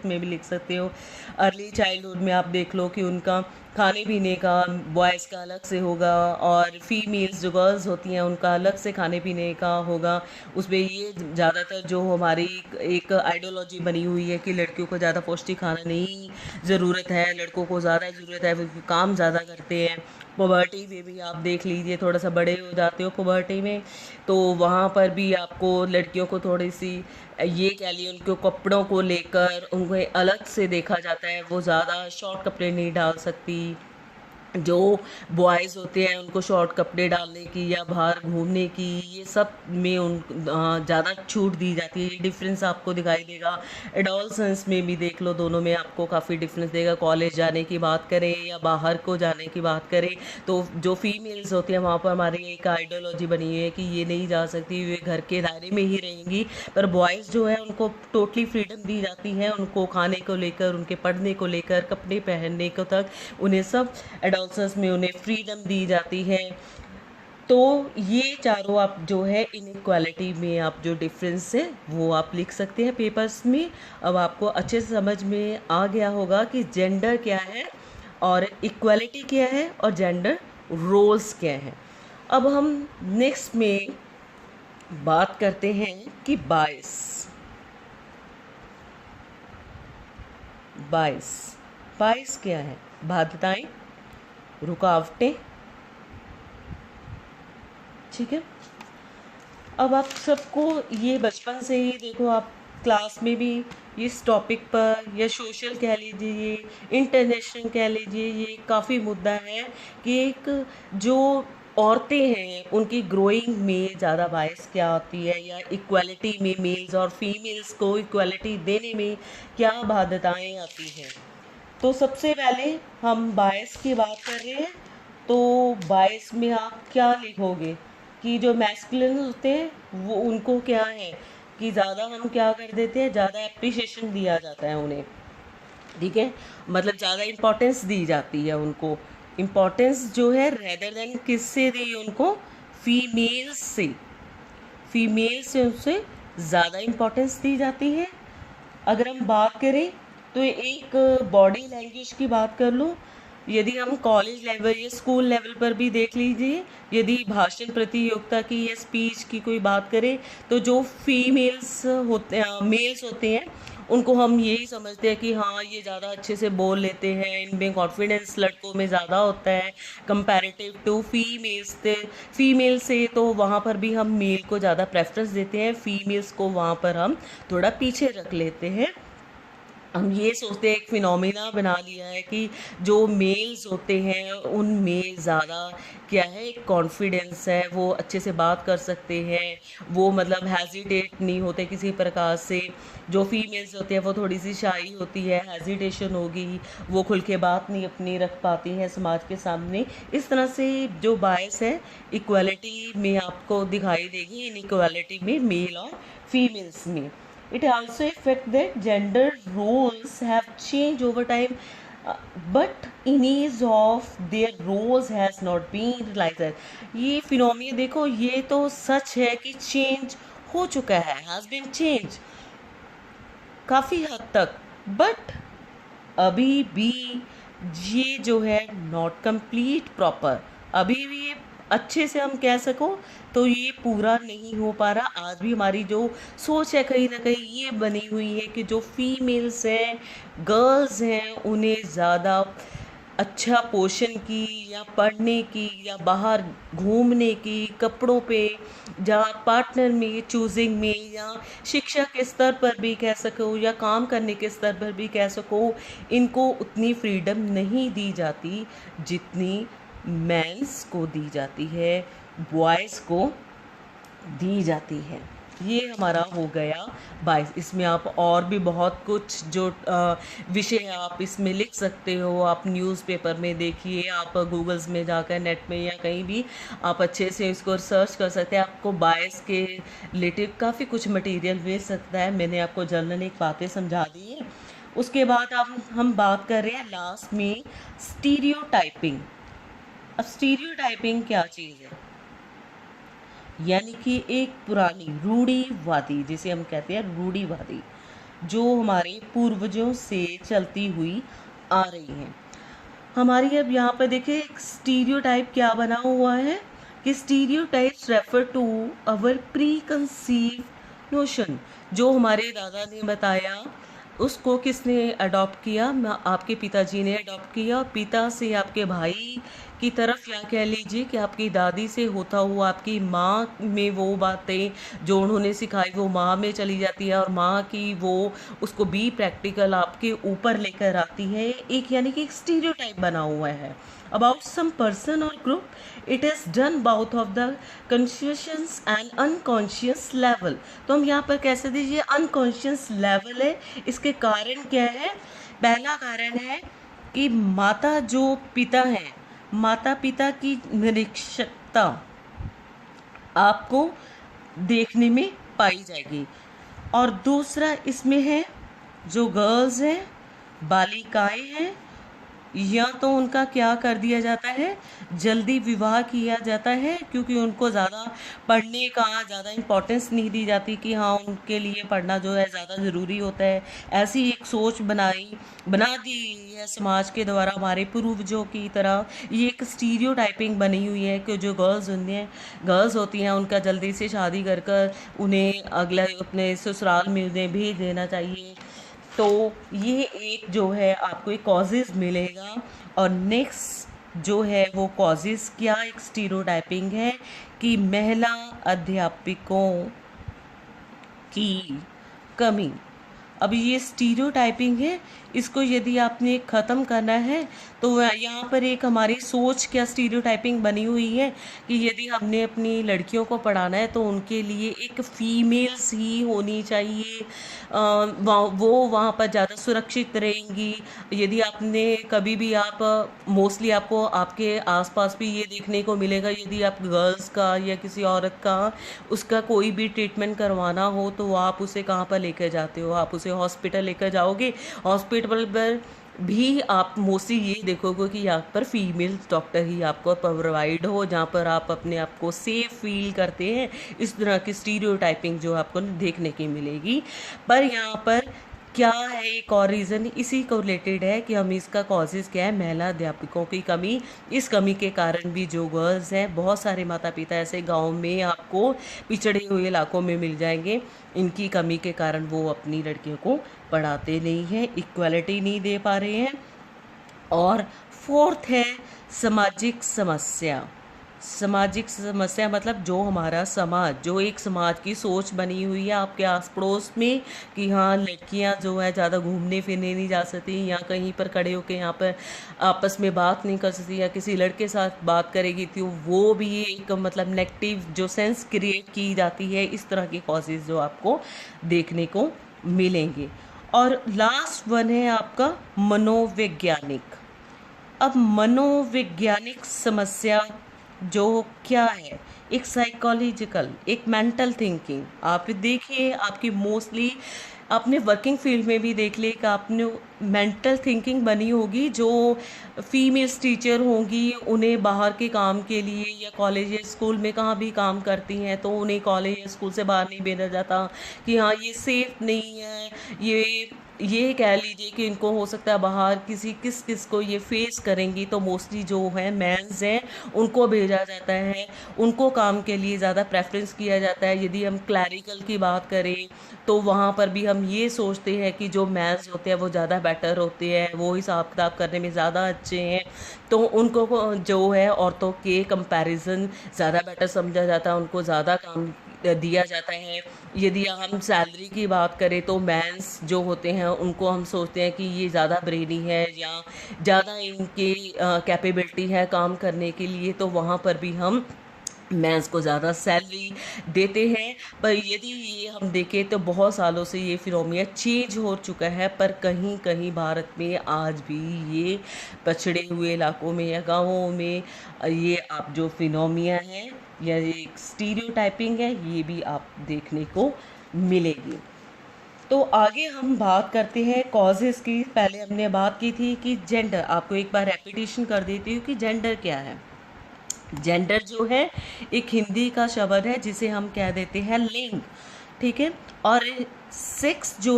वक्त में भी लिख सकते हो। अर्ली चाइल्डहुड में आप देख लो कि उनका खाने पीने का बॉयज़ का अलग से होगा और फीमेल्स जो गर्ल्स होती हैं उनका अलग से खाने पीने का होगा। उसमें ये ज़्यादातर जो हमारी एक आइडियोलॉजी बनी हुई है कि लड़कियों को ज़्यादा पौष्टिक खाना नहीं ज़रूरत है, लड़कों को ज़्यादा ज़रूरत है, वो काम ज़्यादा करते हैं। पुबर्टी में भी आप देख लीजिए, थोड़ा सा बड़े हो जाते हो पुबर्टी में, तो वहाँ पर भी आपको लड़कियों को थोड़ी सी ये कह लिए उनके कपड़ों को लेकर उनको अलग से देखा जाता है, वो ज़्यादा शॉर्ट कपड़े नहीं डाल सकती। जो बॉयज़ होते हैं उनको शॉर्ट कपड़े डालने की या बाहर घूमने की, ये सब में ज़्यादा छूट दी जाती है। ये डिफरेंस आपको दिखाई देगा। एडोलसेंस में भी देख लो, दोनों में आपको काफ़ी डिफरेंस देगा। कॉलेज जाने की बात करें या बाहर को जाने की बात करें, तो जो फीमेल्स होती हैं वहाँ पर हमारी एक आइडियोलॉजी बनी हुई है कि ये नहीं जा सकती, वे घर के दायरे में ही रहेंगी। पर बॉयज़ जो है उनको टोटली फ्रीडम दी जाती है, उनको खाने को लेकर, उनके पढ़ने को लेकर, कपड़े पहनने को तक, उन्हें सब एडोलसेंस में उन्हें फ्रीडम दी जाती है। तो ये चारों आप जो है इनइक्वालिटी में आप जो डिफरेंस है वो आप लिख सकते हैं पेपर्स में। अब आपको अच्छे से समझ में आ गया होगा कि जेंडर क्या है और इक्वालिटी क्या है और जेंडर रोल्स क्या हैं। अब हम नेक्स्ट में बात करते हैं कि बायस। बायस बायस क्या है? बाध्यताएं, रुकावटें। ठीक है, अब आप सबको ये बचपन से ही देखो, आप क्लास में भी इस टॉपिक पर या सोशल कह लीजिए, इंटरनेशनल कह लीजिए, ये काफ़ी मुद्दा है कि एक जो औरतें हैं उनकी ग्रोइंग में ज़्यादा बायस क्या होती है, या इक्वालिटी में मेल्स और फीमेल्स को इक्वालिटी देने में क्या बाध्यताएं आती हैं। तो सबसे पहले हम बायस की बात कर रहे हैं, तो बायस में आप क्या लिखोगे कि जो मैस्कुलिन होते हैं वो उनको क्या है कि ज़्यादा हम क्या कर देते हैं, ज़्यादा एप्रिसिएशन दिया जाता है उन्हें। ठीक है, मतलब ज़्यादा इम्पोर्टेंस दी जाती है उनको। इम्पोर्टेंस जो है रेदर देन किससे दी उनको? फीमेल्स से। फीमेल से उनसे ज़्यादा इम्पोर्टेंस दी जाती है। अगर हम बात करें तो एक बॉडी लैंग्वेज की बात कर लो, यदि हम कॉलेज लेवल या स्कूल लेवल पर भी देख लीजिए, यदि भाषण प्रतियोगिता की या स्पीच की कोई बात करें, तो जो फीमेल्स होते हैं, मेल्स होते हैं, उनको हम यही समझते हैं कि हाँ ये ज़्यादा अच्छे से बोल लेते हैं, इनमें कॉन्फिडेंस लड़कों में ज़्यादा होता है कंपैरेटिव टू फीमेल से। तो वहाँ पर भी हम मेल को ज़्यादा प्रेफरेंस देते हैं, फीमेल्स को वहाँ पर हम थोड़ा पीछे रख लेते हैं। हम ये सोचते हैं, एक फिनोमिना बना लिया है कि जो मेल्स होते हैं उनमें ज़्यादा क्या है, एक कॉन्फिडेंस है, वो अच्छे से बात कर सकते हैं, वो मतलब हेजिटेट नहीं होते किसी प्रकार से। जो फीमेल्स होती हैं वो थोड़ी सी शाई होती है, हेजिटेशन होगी, वो खुल के बात नहीं अपनी रख पाती हैं समाज के सामने। इस तरह से जो बायस है इक्वालिटी में आपको दिखाई देगी, इन इक्वालिटी में मेल और फीमेल्स में। It also affects that gender roles have changed over time, uh, but image of their roles has not been realized. ये फिनोमिना देखो, ये तो सच है कि चेंज हो चुका है, has been changed काफ़ी हद तक, बट अभी भी ये जो है नॉट कंप्लीट प्रॉपर, अभी भी ये अच्छे से हम कह सको तो ये पूरा नहीं हो पा रहा। आज भी हमारी जो सोच है कहीं ना कहीं ये बनी हुई है कि जो फीमेल्स हैं, गर्ल्स हैं, उन्हें ज़्यादा अच्छा पोषण की या पढ़ने की या बाहर घूमने की, कपड़ों पे, जहाँ पार्टनर में चूजिंग में, या शिक्षा के स्तर पर भी कह सको या काम करने के स्तर पर भी कह सको, इनको उतनी फ्रीडम नहीं दी जाती जितनी मेंस को दी जाती है, बॉयज़ को दी जाती है। ये हमारा हो गया 22। इसमें आप और भी बहुत कुछ जो विषय है आप इसमें लिख सकते हो। आप न्यूज़पेपर में देखिए, आप गूगल्स में जाकर नेट में या कहीं भी आप अच्छे से इसको सर्च कर सकते हैं। आपको बायस के रिलेटेड काफ़ी कुछ मटेरियल मिल सकता है। मैंने आपको जनरल एक बातें समझा दी है। उसके बाद अब हम बात कर रहे हैं लास्ट में स्टीरियोटाइपिंग। अब स्टीरियोटाइपिंग क्या चीज़ है? यानी कि एक पुरानी रूढ़िवादी, जिसे हम कहते हैं रूढ़िवादी, जो हमारे पूर्वजों से चलती हुई आ रही हैं। हमारी अब यहाँ पर देखिए एक स्टीरियोटाइप क्या बना हुआ है कि stereotypes refer to our pre conceive notion. जो हमारे दादा ने बताया उसको किसने अडॉप्ट किया? आपके पिताजी ने अडॉप्ट किया। पिता से आपके भाई की तरफ, या कह लीजिए कि आपकी दादी से होता हुआ आपकी माँ में वो बातें जो उन्होंने सिखाई वो माँ में चली जाती है, और माँ की वो उसको भी प्रैक्टिकल आपके ऊपर लेकर आती है। एक यानी कि एक स्टीरियोटाइप बना हुआ है about some person or group. It is done both of the conscious and unconscious level. तो हम यहाँ पर कैसे दीजिए अनकॉन्शियस लेवल है। इसके कारण क्या है? पहला कारण है कि माता जो पिता है, माता पिता की निरीक्षकता आपको देखने में पाई जाएगी। और दूसरा इसमें है जो गर्ल्स हैं, बालिकाएं हैं, या तो उनका क्या कर दिया जाता है, जल्दी विवाह किया जाता है, क्योंकि उनको ज़्यादा पढ़ने का ज़्यादा इम्पोर्टेंस नहीं दी जाती कि हाँ उनके लिए पढ़ना जो है ज़्यादा ज़रूरी होता है। ऐसी एक सोच बना दी है समाज के द्वारा हमारे पूर्वजों की तरह। ये एक स्टीरियोटाइपिंग बनी हुई है कि जो गर्ल्स होती हैं उनका जल्दी से शादी कर कर उन्हें अगले अपने ससुराल में उन्हें भेज देना चाहिए। तो ये एक जो है आपको एक कॉजेज़ मिलेगा। और नेक्स्ट जो है वो कॉजेज़ क्या एक स्टीरियोटाइपिंग है कि महिला अध्यापकों की कमी। अब ये स्टीरियोटाइपिंग है, इसको यदि आपने ख़त्म करना है तो यहाँ पर एक हमारी सोच क्या स्टीरियोटाइपिंग बनी हुई है कि यदि हमने अपनी लड़कियों को पढ़ाना है तो उनके लिए एक फीमेल्स ही होनी चाहिए, वो वहाँ पर ज़्यादा सुरक्षित रहेंगी। यदि आपने कभी भी आप मोस्टली आपको आपके आसपास भी ये देखने को मिलेगा, यदि आप गर्ल्स का या किसी औरत का उसका कोई भी ट्रीटमेंट करवाना हो तो आप उसे कहाँ पर लेकर जाते हो? आप उसे हॉस्पिटल लेकर जाओगे। हॉस्पिटल पर भी आप मोस्टली ये देखोगे कि यहाँ पर फीमेल डॉक्टर ही आपको प्रोवाइड हो, जहाँ पर आप अपने आप को सेफ फील करते हैं। इस तरह की स्टीरियोटाइपिंग जो आपको देखने की मिलेगी। पर यहाँ पर क्या है एक और रीज़न इसी को रिलेटेड है कि हम इसका कॉजेज़ क्या है, महिला अध्यापकों की कमी। इस कमी के कारण भी जो गर्ल्स हैं, बहुत सारे माता पिता ऐसे गांव में आपको पिछड़े हुए इलाकों में मिल जाएंगे, इनकी कमी के कारण वो अपनी लड़कियों को पढ़ाते नहीं हैं, इक्वालिटी नहीं दे पा रहे हैं। और फोर्थ है सामाजिक समस्या मतलब जो हमारा समाज, जो एक समाज की सोच बनी हुई है आपके आस पड़ोस में कि हाँ लड़कियां जो है ज़्यादा घूमने फिरने नहीं जा सकती, या कहीं पर खड़े होकर यहाँ पर आपस में बात नहीं कर सकती, या किसी लड़के साथ बात करेगी तो वो भी एक मतलब नेगेटिव जो सेंस क्रिएट की जाती है। इस तरह के कॉजेज़ जो आपको देखने को मिलेंगे। और लास्ट वन है आपका मनोवैज्ञानिक। अब मनोवैज्ञानिक समस्या जो क्या है, एक साइकोलॉजिकल एक मेंटल थिंकिंग। आप देखिए आपकी मोस्टली आपने वर्किंग फील्ड में भी देख लिया कि आपने मेंटल थिंकिंग बनी होगी। जो फीमेल्स टीचर होंगी उन्हें बाहर के काम के लिए या कॉलेज या स्कूल में कहाँ भी काम करती हैं तो उन्हें कॉलेज या स्कूल से बाहर नहीं भेजा जाता कि हाँ ये सेफ नहीं है। ये कह लीजिए कि इनको हो सकता है बाहर किस को ये फेस करेंगी, तो मोस्टली जो है मेंस हैं उनको भेजा जाता है, उनको काम के लिए ज़्यादा प्रेफरेंस किया जाता है। यदि हम क्लैरिकल की बात करें तो वहाँ पर भी हम ये सोचते हैं कि जो मेंस होते हैं वो ज़्यादा बेटर होते हैं, वो हिसाब किताब करने में ज़्यादा अच्छे हैं, तो उनको जो है औरतों के कंपैरिजन ज़्यादा बेटर समझा जाता है, उनको ज़्यादा काम दिया जाता है। यदि हम सैलरी की बात करें तो मेंस जो होते हैं उनको हम सोचते हैं कि ये ज़्यादा ब्रेनी है या ज़्यादा इनकी कैपेबिलिटी है काम करने के लिए, तो वहाँ पर भी हम मेंस को ज़्यादा सैलरी देते हैं। पर यदि ये हम देखें तो बहुत सालों से ये फिनोमिना चेंज हो चुका है, पर कहीं कहीं भारत में आज भी ये पछड़े हुए इलाकों में या गांवों में ये आप जो फिनोमिना है या ये स्टीरियोटाइपिंग है ये भी आप देखने को मिलेगी। तो आगे हम बात करते हैं कॉजेज़ की। पहले हमने बात की थी कि जेंडर, आपको एक बार रेपिटेशन कर देती हूँ कि जेंडर क्या है। जेंडर जो है एक हिंदी का शब्द है जिसे हम कह देते हैं लिंग, ठीक है। और सेक्स जो